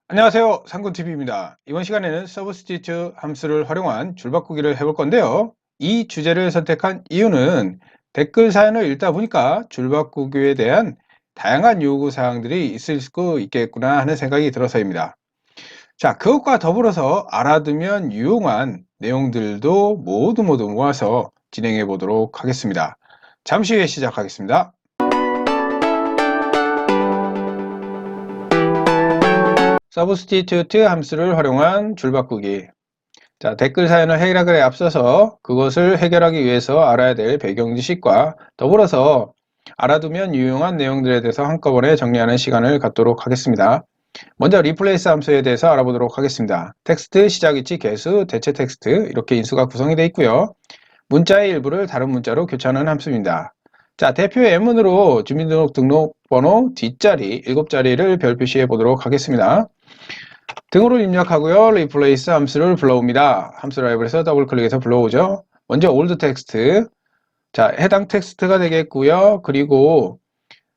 안녕하세요. 상군TV입니다. 이번 시간에는 서브스티튜트 함수를 활용한 줄바꾸기를 해볼 건데요. 이 주제를 선택한 이유는 댓글 사연을 읽다 보니까 줄바꾸기에 대한 다양한 요구사항들이 있을 수 있겠구나 하는 생각이 들어서입니다. 자, 그것과 더불어서 알아두면 유용한 내용들도 모두 모아서 진행해 보도록 하겠습니다. 잠시 후에 시작하겠습니다. 서브스티튜트 함수를 활용한 줄바꾸기. 자, 댓글 사연을 해결하기에 앞서서 그것을 해결하기 위해서 알아야 될 배경 지식과 더불어서 알아두면 유용한 내용들에 대해서 한꺼번에 정리하는 시간을 갖도록 하겠습니다. 먼저 리플레이스 함수에 대해서 알아보도록 하겠습니다. 텍스트, 시작위치, 개수, 대체 텍스트 이렇게 인수가 구성이 되어 있고요. 문자의 일부를 다른 문자로 교체하는 함수입니다. 자, 대표 예문으로 주민등록번호 뒷자리 7자리를 별 표시해 보도록 하겠습니다. 등호를 입력하고요. replace 함수를 불러옵니다. 함수 라이브러리에서 더블 클릭해서 불러오죠. 먼저 old 텍스트. 자, 해당 텍스트가 되겠고요. 그리고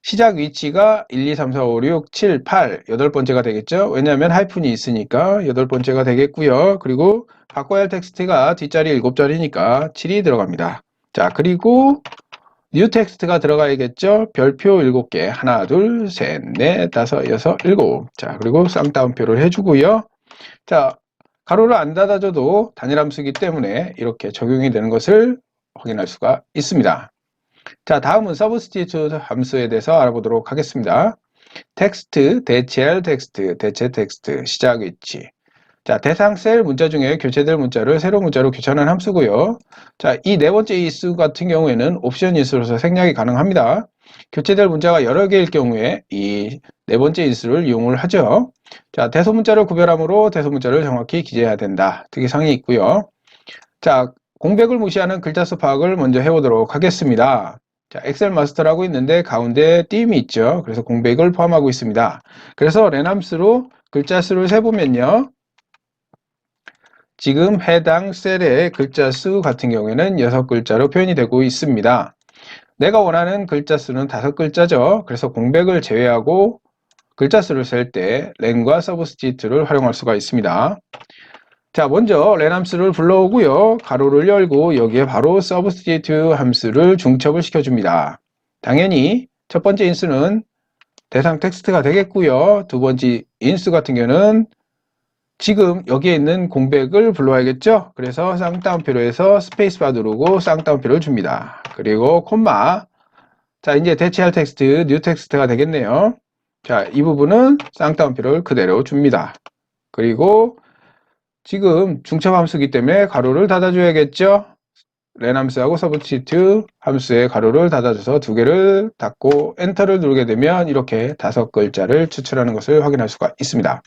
시작 위치가 1, 2, 3, 4, 5, 6, 7, 8, 8번째가 되겠죠. 왜냐하면 하이픈이 있으니까 8번째가 되겠고요. 그리고 바꿔야 할 텍스트가 뒷자리 7자리니까 7이 들어갑니다. 자, 그리고 뉴 텍스트가 들어가야겠죠. 별표 7개. 하나, 둘, 셋, 넷, 다섯, 여섯, 일곱. 자, 그리고 쌍따옴표를 해주고요. 자, 가로를 안 닫아줘도 단일 함수이기 때문에 이렇게 적용이 되는 것을 확인할 수가 있습니다. 자, 다음은 서브스티튜트 함수에 대해서 알아보도록 하겠습니다. 텍스트, 대체할 텍스트, 대체 텍스트, 시작 위치. 자, 대상 셀 문자 중에 교체될 문자를 새로운 문자로 교체하는 함수고요. 자, 이 네 번째 인수 같은 경우에는 옵션 인수로서 생략이 가능합니다. 교체될 문자가 여러 개일 경우에 이 네 번째 인수를 이용을 하죠. 자, 대소 문자를 구별하므로 대소 문자를 정확히 기재해야 된다. 특이사항이 있고요. 자, 공백을 무시하는 글자 수 파악을 먼저 해보도록 하겠습니다. 자, 엑셀 마스터라고 있는데 가운데 띄움이 있죠. 그래서 공백을 포함하고 있습니다. 그래서 len 함수로 글자 수를 세보면요. 지금 해당 셀의 글자 수 같은 경우에는 6글자로 표현이 되고 있습니다. 내가 원하는 글자 수는 5글자죠. 그래서 공백을 제외하고 글자 수를 셀 때 len과 substitute를 활용할 수가 있습니다. 자, 먼저 len 함수를 불러오고요. 가로를 열고 여기에 바로 substitute 함수를 중첩을 시켜줍니다. 당연히 첫 번째 인수는 대상 텍스트가 되겠고요. 두 번째 인수 같은 경우는 지금 여기에 있는 공백을 불러야겠죠. 그래서 쌍따옴표로 해서 스페이스바 누르고 쌍따옴표를 줍니다. 그리고 콤마. 자, 이제 대체할 텍스트, 뉴 텍스트가 되겠네요. 자, 이 부분은 쌍따옴표를 그대로 줍니다. 그리고 지금 중첩 함수이기 때문에 가로를 닫아줘야겠죠. len 함수하고 substitute 함수의 가로를 닫아줘서 두 개를 닫고 엔터를 누르게 되면 이렇게 5글자를 추출하는 것을 확인할 수가 있습니다.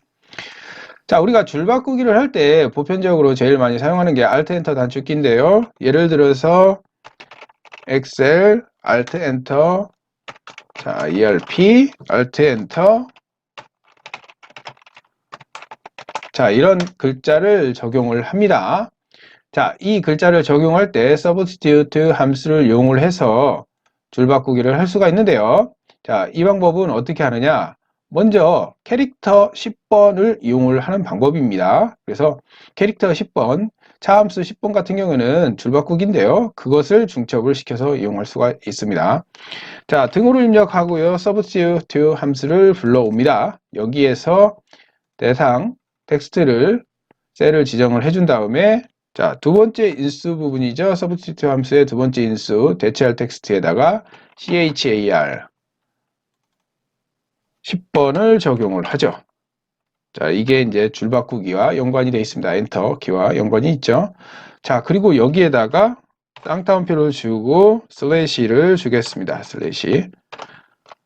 자, 우리가 줄바꾸기를 할 때 보편적으로 제일 많이 사용하는 게 Alt Enter 단축키인데요. 예를 들어서 엑셀 Alt Enter, 자, ERP Alt Enter. 자, 이런 글자를 적용을 합니다. 자, 이 글자를 적용할 때 substitute 함수를 이용을 해서 줄바꾸기를 할 수가 있는데요. 자, 이 방법은 어떻게 하느냐? 먼저 캐릭터 10번을 이용을 하는 방법입니다. 그래서 캐릭터 10번, 차함수 10번 같은 경우는 줄바꾸기인데요. 그것을 중첩을 시켜서 이용할 수가 있습니다. 자, 등호를 입력하고요. substitute 함수를 불러옵니다. 여기에서 대상 텍스트를 셀을 지정을 해준 다음에 자, 두 번째 인수 부분이죠. substitute 함수의 두 번째 인수 대체할 텍스트에다가 char 10번을 적용을 하죠. 자, 이게 이제 줄바꾸기와 연관이 되어 있습니다. 엔터 키와 연관이 있죠. 자, 그리고 여기에다가 쌍따옴표를 주고 슬래시를 주겠습니다. 슬래시.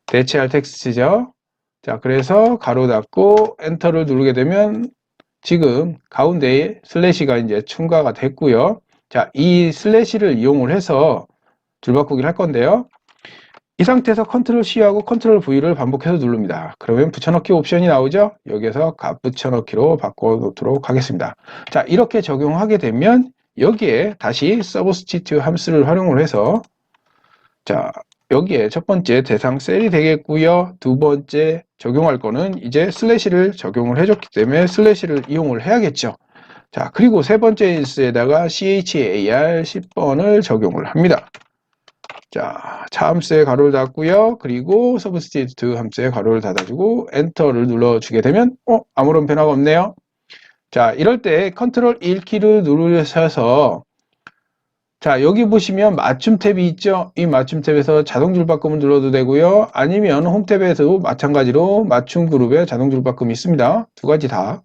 대체할 텍스트죠. 자, 그래서 가로 닫고 엔터를 누르게 되면 지금 가운데에 슬래시가 이제 첨가가 됐고요. 자, 이 슬래시를 이용을 해서 줄바꾸기를 할 건데요. 이 상태에서 컨트롤 C하고 컨트롤 V를 반복해서 누릅니다. 그러면 붙여넣기 옵션이 나오죠? 여기에서 값 붙여넣기로 바꿔놓도록 하겠습니다. 자, 이렇게 적용하게 되면 여기에 다시 substitute 함수를 활용을 해서 자, 여기에 첫 번째 대상 셀이 되겠고요. 두 번째 적용할 거는 이제 슬래시를 적용을 해줬기 때문에 슬래시를 이용을 해야겠죠. 자, 그리고 세 번째 인수에다가 char 10번을 적용을 합니다. 자, 차 함수에 가로를 닫고요. 그리고 substitute 함수에 가로를 닫아주고 엔터를 눌러주게 되면 아무런 변화가 없네요. 자, 이럴 때 컨트롤 1키를 누르셔서 자, 여기 보시면 맞춤 탭이 있죠? 이 맞춤 탭에서 자동 줄바꿈을 눌러도 되고요. 아니면 홈 탭에서도 마찬가지로 맞춤 그룹에 자동 줄바꿈이 있습니다. 두 가지 다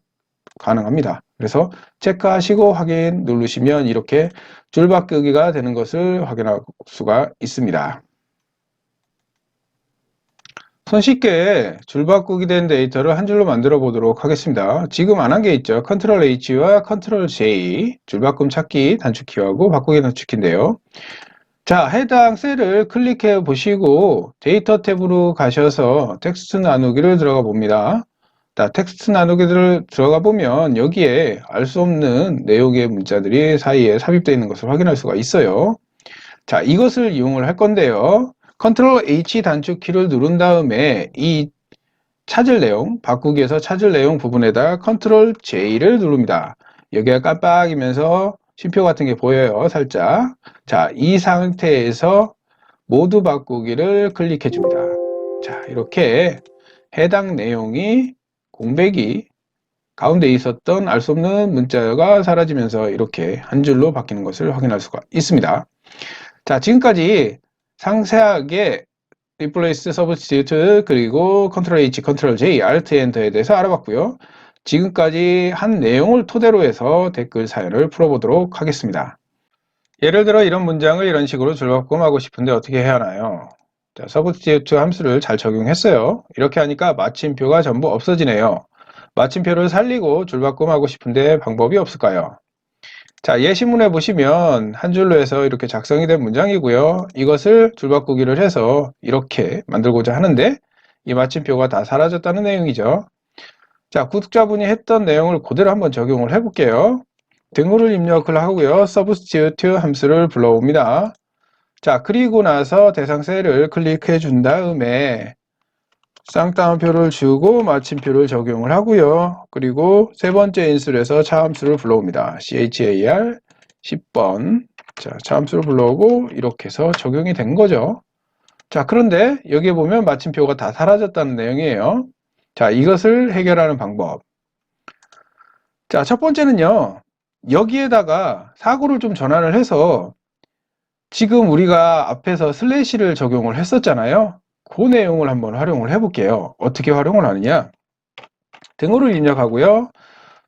가능합니다. 그래서 체크하시고 확인 누르시면 이렇게 줄바꾸기가 되는 것을 확인할 수가 있습니다. 손쉽게 줄바꾸기 된 데이터를 한 줄로 만들어 보도록 하겠습니다. 지금 안 한 게 있죠. 컨트롤 H와 컨트롤 J 줄바꿈 찾기 단축키하고 바꾸기 단축키인데요. 자, 해당 셀을 클릭해 보시고 데이터 탭으로 가셔서 텍스트 나누기를 들어가 봅니다. 자, 텍스트 나누기를 들어가 보면 여기에 알 수 없는 내용의 문자들이 사이에 삽입되어 있는 것을 확인할 수가 있어요. 자, 이것을 이용을 할 건데요. 컨트롤 H 단축키를 누른 다음에 이 찾을 내용, 바꾸기에서 찾을 내용 부분에다 컨트롤 J를 누릅니다. 여기가 깜빡이면서 쉼표 같은 게 보여요, 살짝. 자, 이 상태에서 모두 바꾸기를 클릭해 줍니다. 자, 이렇게 해당 내용이 공백이 가운데 있었던 알 수 없는 문자가 사라지면서 이렇게 한 줄로 바뀌는 것을 확인할 수가 있습니다. 자, 지금까지 상세하게 Replace, Substitute, 그리고 Ctrl H, Ctrl J, Alt Enter에 대해서 알아봤고요. 지금까지 한 내용을 토대로 해서 댓글 사연을 풀어보도록 하겠습니다. 예를 들어 이런 문장을 이런 식으로 줄바꿈하고 싶은데 어떻게 해야 하나요? 자, Substitute 함수를 잘 적용했어요. 이렇게 하니까 마침표가 전부 없어지네요. 마침표를 살리고 줄바꿈하고 싶은데 방법이 없을까요? 자, 예시문에 보시면 한 줄로 해서 이렇게 작성이 된 문장이고요. 이것을 줄바꾸기를 해서 이렇게 만들고자 하는데 이 마침표가 다 사라졌다는 내용이죠. 자, 구독자분이 했던 내용을 그대로 한번 적용을 해볼게요. 등호를 입력을 하고요. substitute 함수를 불러옵니다. 자, 그리고 나서 대상 셀을 클릭해 준 다음에 쌍따옴표를 주고 마침표를 적용을 하고요. 그리고 세 번째 인수에서 차함수를 불러옵니다. char 10번. 자, 차함수를 불러오고 이렇게 해서 적용이 된 거죠. 자, 그런데 여기 보면 마침표가 다 사라졌다는 내용이에요. 자, 이것을 해결하는 방법. 자, 첫 번째는요. 여기에다가 사고를 좀 전환을 해서 지금 우리가 앞에서 슬래시를 적용을 했었잖아요. 그 내용을 한번 활용을 해볼게요. 어떻게 활용을 하느냐? 등호를 입력하고요.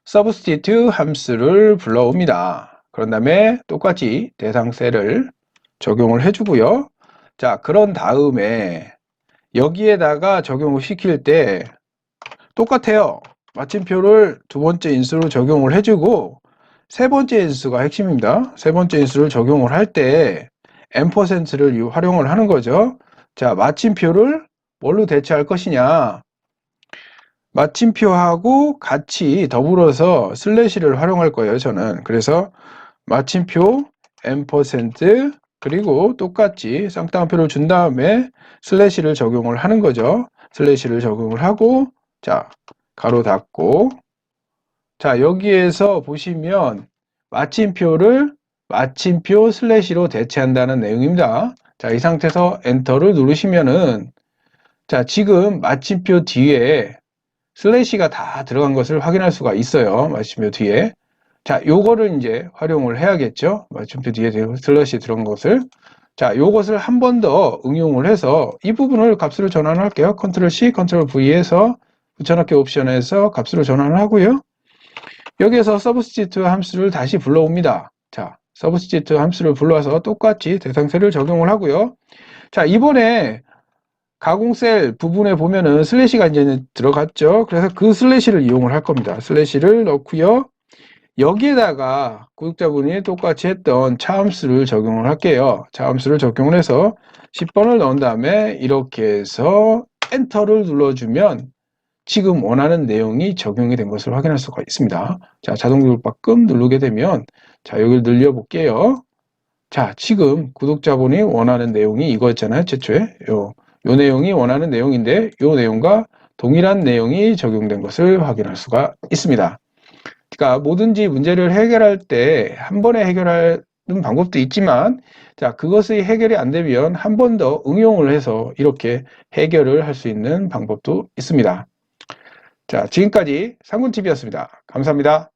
substitute 함수를 불러옵니다. 그런 다음에 똑같이 대상 셀을 적용을 해주고요. 자, 그런 다음에 여기에다가 적용을 시킬 때 똑같아요. 마침표를 두 번째 인수로 적용을 해주고 세 번째 인수가 핵심입니다. 세 번째 인수를 적용을 할 때 %를 활용을 하는 거죠. 자, 마침표를 뭘로 대체할 것이냐? 마침표하고 같이 더불어서 슬래시를 활용할 거예요, 저는. 그래서 마침표 %, 그리고 똑같이 쌍따옴표를 준 다음에 슬래시를 적용을 하는 거죠. 슬래시를 적용을 하고, 자, 가로 닫고, 자, 여기에서 보시면 마침표 슬래시로 대체한다는 내용입니다. 자, 이 상태에서 엔터를 누르시면은, 자, 지금 마침표 뒤에 슬래시가 다 들어간 것을 확인할 수가 있어요. 마침표 뒤에. 자, 요거를 이제 활용을 해야겠죠. 마침표 뒤에 슬래시 들어간 것을. 자, 요것을 한 번 더 응용을 해서 이 부분을 값으로 전환을 할게요. 컨트롤 C, 컨트롤 V에서 붙여넣기 옵션에서 값으로 전환을 하고요. 여기에서 substitute 함수를 다시 불러옵니다. 자, substitute 함수를 불러서 똑같이 대상셀을 적용을 하고요. 자, 이번에 가공셀 부분에 보면은 슬래시가 이제 들어갔죠. 그래서 그 슬래시를 이용을 할 겁니다. 슬래시를 넣고요. 여기에다가 구독자분이 똑같이 했던 차함수를 적용을 할게요. 차함수를 적용을 해서 10번을 넣은 다음에 이렇게 해서 엔터를 눌러주면 지금 원하는 내용이 적용이 된 것을 확인할 수가 있습니다. 자, 자동 줄바꿈 누르게 되면 자, 여기를 늘려 볼게요. 자, 지금 구독자분이 원하는 내용이 이거였잖아요. 최초에. 요 내용이 원하는 내용인데 요 내용과 동일한 내용이 적용된 것을 확인할 수가 있습니다. 그러니까 뭐든지 문제를 해결할 때 한 번에 해결하는 방법도 있지만, 자, 그것이 해결이 안 되면 한 번 더 응용을 해서 이렇게 해결을 할 수 있는 방법도 있습니다. 자, 지금까지 상군TV였습니다. 감사합니다.